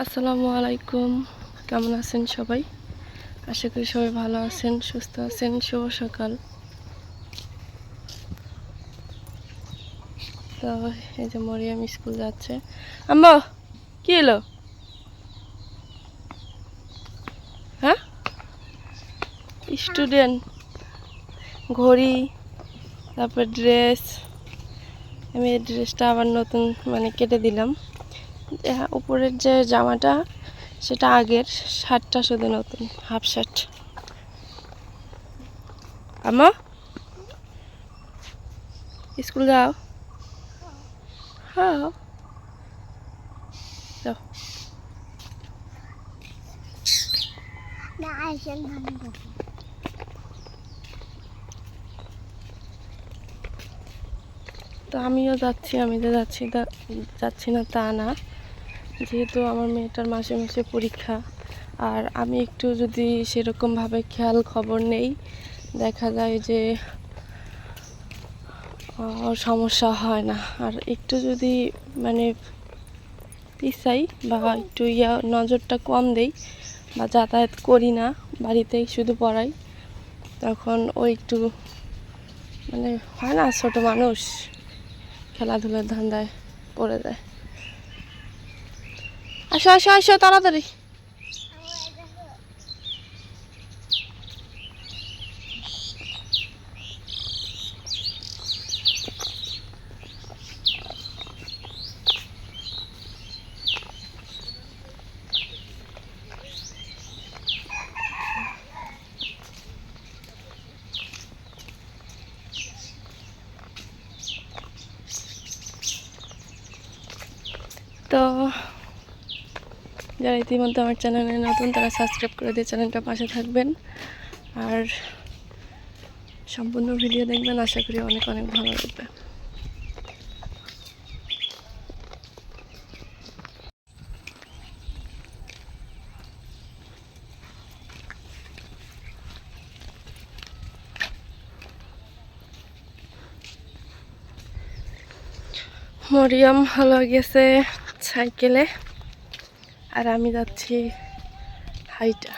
আসসালামু আলাইকুম, কেমন আছেন সবাই? আশা করি সবাই ভালো আছেন, সুস্থ আছেন। শুভ সকাল। তো এই যে মরিয়াম স্কুল যাচ্ছে। আম্মা কি এলো? হ্যাঁ, স্টুডেন্ট, ঘড়ি, তারপর ড্রেস। আমি এই ড্রেসটা আবার নতুন কেটে দিলাম। উপরের যে জামাটা সেটা আগের, শার্টটা শুধু নতুন, হাফ শার্ট। আম্মা স্কুল যাও? হ্যাঁ যাও। তো আমিও যাচ্ছি, আমি যে যাচ্ছি না তা না, যেহেতু আমার মেয়েটার মাসে মাসে পরীক্ষা, আর আমি একটু যদি সেরকমভাবে খেয়াল খবর নেই, দেখা যায় যে সমস্যা হয় না। আর একটু যদি পিছাই বা একটু নজরটা কম দেই বা যাতায়াত করি না, বাড়িতেই শুধু পড়াই, তখন ও একটু হয় না, ছোট মানুষ, খেলাধুলার ধান্দায় পড়ে যায়। আসো আসো আসো তাড়াতাড়ি। তো যারা ইতিমধ্যে আমার চ্যানেলে নতুন, তারা সাবস্ক্রাইব করে দিয়ে চ্যানেলটা পাশে থাকবেন আর সম্পূর্ণ ভিডিও দেখবেন। আশা করি অনেক অনেক ভালো লাগবে। মরিয়ম হলো গেছে সাইকেলে, আর আমি যাচ্ছি হাইটা।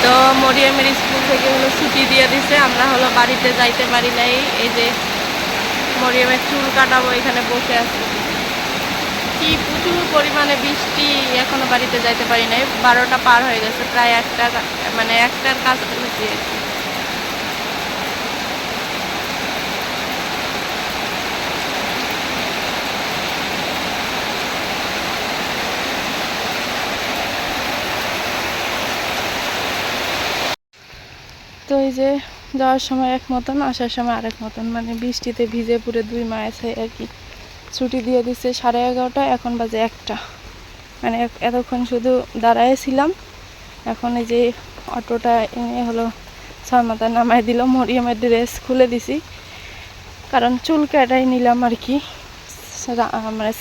তো মরিয়মের স্কুল থেকে ছুটি দিয়ে দিছে, আমরা বাড়িতে যাইতে পারি নাই। এই যে মরিয়মের চুল কাটাবো, এখানে বসে আছি। কি প্রচুর পরিমাণে বৃষ্টি, এখনো বাড়িতে যাইতে পারি নাই। 12টা পার হয়ে গেছে, প্রায় একটার কাছাকাছি। তো এই যে যাওয়ার সময় এক মতন, আসার সময় আরেক মতন, বৃষ্টিতে ভিজে পুরে 2 মাস আর কি। ছুটি দিয়ে দিচ্ছে 11:30, এখন বাজে 1টা। এতক্ষণ শুধু দাঁড়াইছিলাম, এখন এই যে অটোটা এনে ছয়মাথা নামাই দিল। মরিয়মের ড্রেস খুলে দিছি, কারণ চুল কাটাই নিলাম আর কি,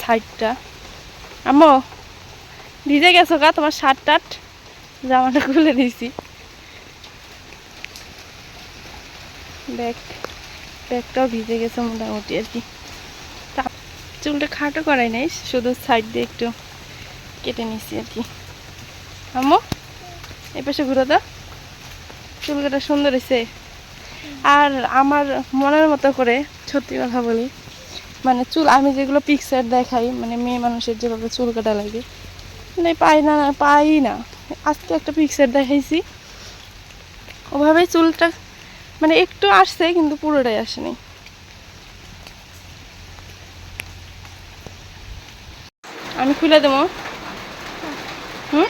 সাইডটা। আম্মু ভিজে গেছো গা, তোমার শার্ট টাট জামাটা খুলে দিছি। ব্যাগটাও ভিজে গেছে মোটামুটি আর কি। চুলটা খাটো করাই নাই, শুধু সাইড দিয়ে একটু কেটে নিছি আর কি। আম্মু এই পাশে ঘুরে দাও, চুল কাটা সুন্দর হয়েছে। আর আমার মনের মতো করে সত্যি কথা বলি, চুল আমি যেগুলো পিকচার দেখাই, মেয়ে মানুষের যেভাবে চুল কাটা লাগে, পাই না। আজকে একটা পিকচার দেখাইছি, ওভাবে চুলটা মানে একটু আসছে কিন্তু পুরোটাই আসেনি। আমি খুলে দেবো। হুম,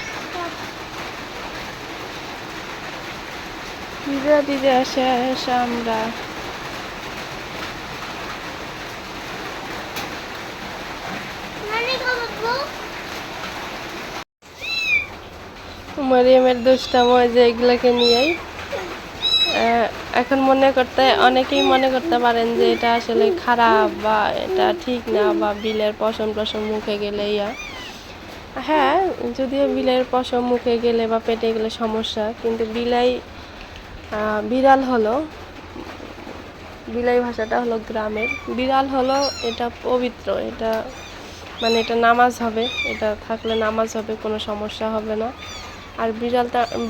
দিদা দিদা শেষ আমরা। মরিয়মের দুষ্টাম যে এগুলাকে নিয়েই এখন অনেকেই মনে করতে পারেন যে এটা আসলে খারাপ বা এটা ঠিক না, বা বিলের পশম টশম মুখে গেলে ইয়া। হ্যাঁ, যদিও বিলের পশম মুখে গেলে বা পেটে গেলে সমস্যা, কিন্তু বিড়াল হলো, বিলাই ভাষাটা হলো গ্রামের, বিড়াল হলো এটা পবিত্র, এটা মানে এটা নামাজ হবে, এটা থাকলে নামাজ হবে, কোনো সমস্যা হবে না। আর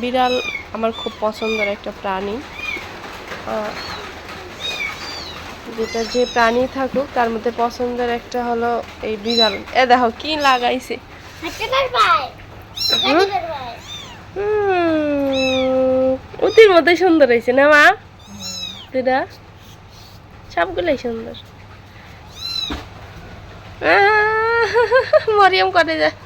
বিড়াল আমার খুব পছন্দের একটা প্রাণী। যেটা যে প্রাণী থাকুক তার মধ্যে পছন্দের একটা হলো এই বিড়াল। দেখো কি লাগাইছে, অতির মধ্যে সুন্দর হয়েছে না মা? দিদা সবগুলোই সুন্দর। মরিয়ম করে যায়।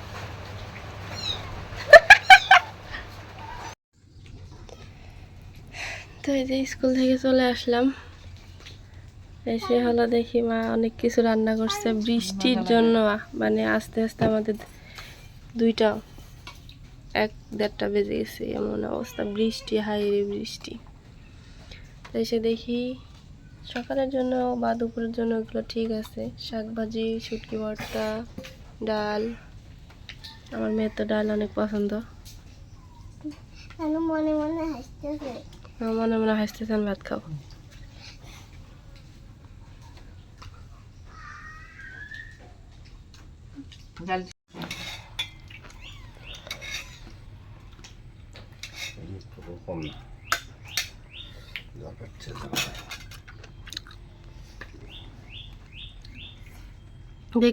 তো এই যে স্কুল থেকে চলে আসলাম, এসে হলো দেখি মা অনেক কিছু রান্না করছে বৃষ্টির জন্য। মানে আস্তে আস্তে আমাদের 1-1:30 বেজে গেছে, এমন অবস্থা, বৃষ্টি, হাইরে বৃষ্টি। এসে দেখি সকালের জন্য বা দুপুরের জন্য ওগুলো ঠিক আছে, শাকভাজি, শুটকি ভর্তা, ডাল। আমার মেয়ের তো ডাল অনেক পছন্দ। মনে মনে হাসতেছেন, ভাত খাও।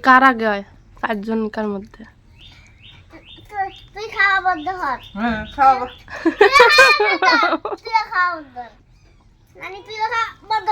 কার আগে হয় 5 জনকার মধ্যে? তুই খাওয়া বন্ধ কর। হ্যাঁ খাওয়া তুই খাওয়া বন্ধ কর, নানি তুই খাওয়া বন্ধ।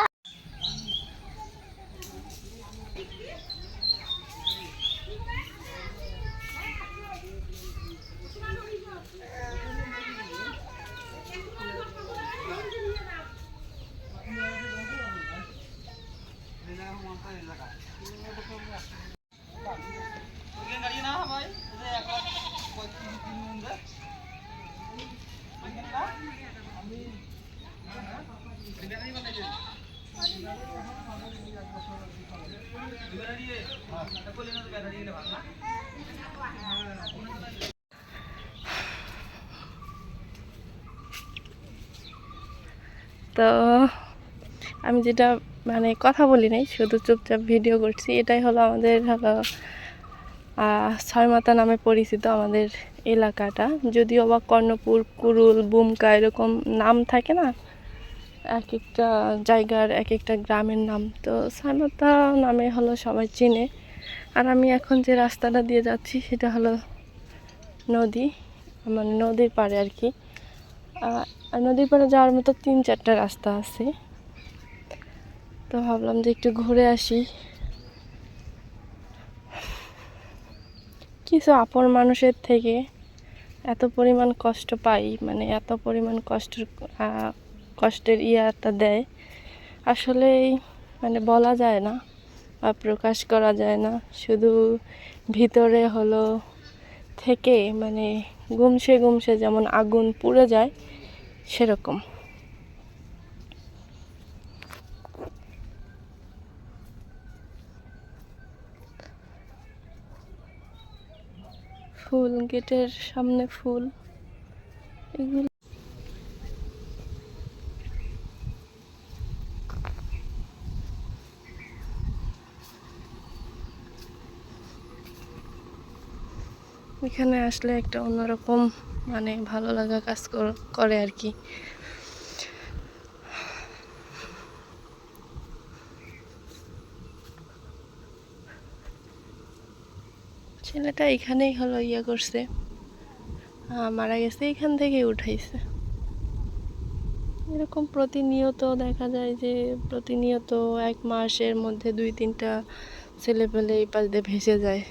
তো আমি যেটা মানে কথা বলি নাই, শুধু চুপচাপ ভিডিও করছি, এটাই হলো আমাদের হলো ছয়মাথা নামে পরিচিত আমাদের এলাকাটা। যদিও বা কর্ণপুর, কুরুল, বুমকা এরকম নাম থাকে না, এক একটা জায়গার এক একটা গ্রামের নাম, তো ছয়মাথা নামে হলো সবাই চেনে। আর আমি এখন যে রাস্তাটা দিয়ে যাচ্ছি সেটা হলো নদী, মানে নদীর পাড়ে আর কি। নদীর পাড়ে যাওয়ার মতো 3-4টা রাস্তা আছে, তো ভাবলাম যে একটু ঘুরে আসি। কিছু আপন মানুষের থেকে এত পরিমাণ কষ্ট পাই, মানে এত পরিমাণ কষ্টের ইয়াটা দেয়, আসলেই মানে বলা যায় না বা প্রকাশ করা যায় না। শুধু ভিতরে হলো থেকে মানে গুমসে গুমসে যেমন আগুন পুড়ে যায় সেরকম। ফুল, গেটের সামনে ফুল, এগুলো এখানে আসলে একটা অন্যরকম মানে ভালো লাগা কাজ করে আর কি। ছেলেটা এখানেই হলো ইয়ে করছে, মারা গেছে, এখান থেকেই উঠাইছে। এরকম প্রতিনিয়ত দেখা যায় যে প্রতিনিয়ত 1 মাসের মধ্যে 2-3টা ছেলেপেলে এই পাশ দিয়ে ভেসে যায়।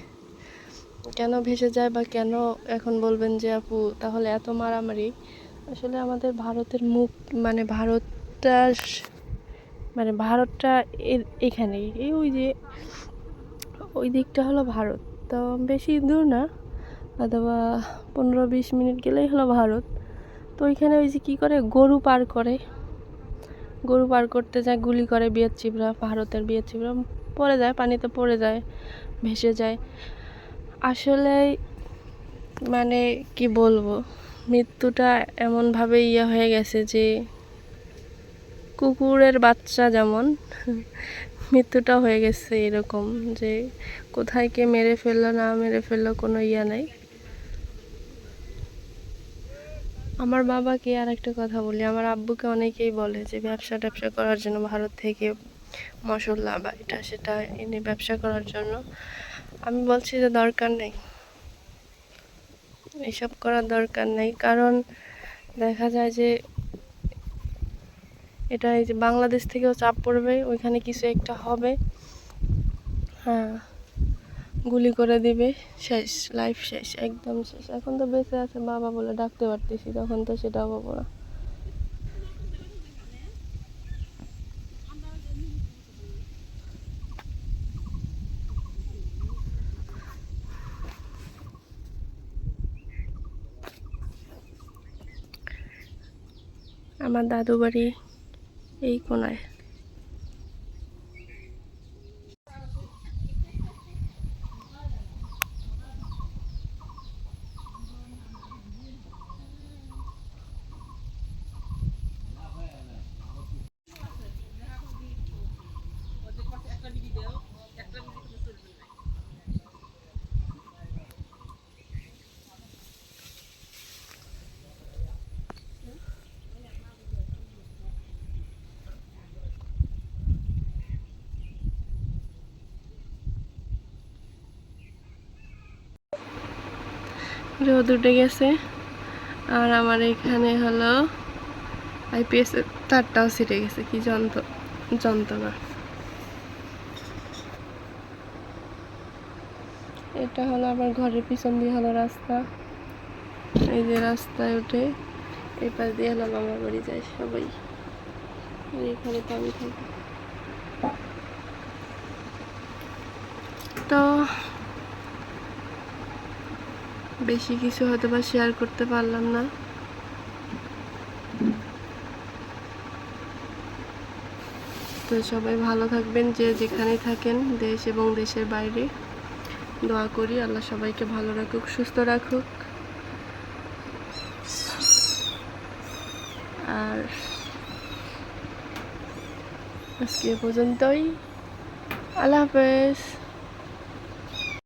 কেন ভেসে যায় বা কেন এখন বলবেন যে আপু তাহলে এত মারামারি? আসলে আমাদের ভারতের মুখ মানে ভারতটা এখানেই এই ওই যে ওই দিকটা হলো ভারত। তো বেশি দূর না, অথবা 15-20 মিনিট গেলেই হলো ভারত। তো ওইখানে ওই যে কী করে গরু পার করতে যায়, গুলি করে বিএসএফরা, ভারতের বিএসএফরা, পড়ে যায়, পানিতে পড়ে যায়, ভেসে যায়। আসলে মানে কি বলবো, মৃত্যুটা এমনভাবে হয়ে গেছে যে কুকুরের বাচ্চা যেমন মৃত্যুটা হয়ে গেছে এরকম, যে কোথায় কে মেরে ফেললো না মেরে ফেললো কোনো নাই। আমার বাবাকে আর একটা কথা বলি, আমার আব্বুকে অনেকেই বলে যে ব্যবসা করার জন্য ভারত থেকে মশলা বা এটা সেটা এনে ব্যবসা করার জন্য। আমি বলছি যে দরকার নেই, এসব করার দরকার নেই। কারণ দেখা যায় যে এটা এই যে বাংলাদেশ থেকেও চাপ পড়বে, ওইখানে কিছু একটা হবে, হ্যাঁ গুলি করে দিবে, শেষ, লাইফ শেষ, একদম শেষ। এখন তো বেঁচে আছে বাবা বলে ডাকতে পারতেছি, তখন তো সেটা পাবো না। আমার দাদু বাড়ি এই কোনায়। রোদ উঠে গেছে, আর আমার এখানে হলো আইপিএস তারটাও ছিঁড়ে গেছে, কি যন্ত্রণা। এটা হলো আমার ঘরের পিছন দিয়ে হলো রাস্তা, এই যে রাস্তায় উঠে এই পাশ দিয়ে হলো মামার বাড়ি যায় সবাই, আর এখানে তো আমি থাকি। তো বেশি কিছু হয়তো বা শেয়ার করতে পারলাম না। তো সবাই ভালো থাকবেন, যে যেখানে থাকেন, দেশ এবং দেশের বাইরে। দোয়া করি আল্লাহ সবাইকে ভালো রাখুক, সুস্থ রাখুক। আর আজকে পর্যন্তই, আল্লাহ হাফেজ।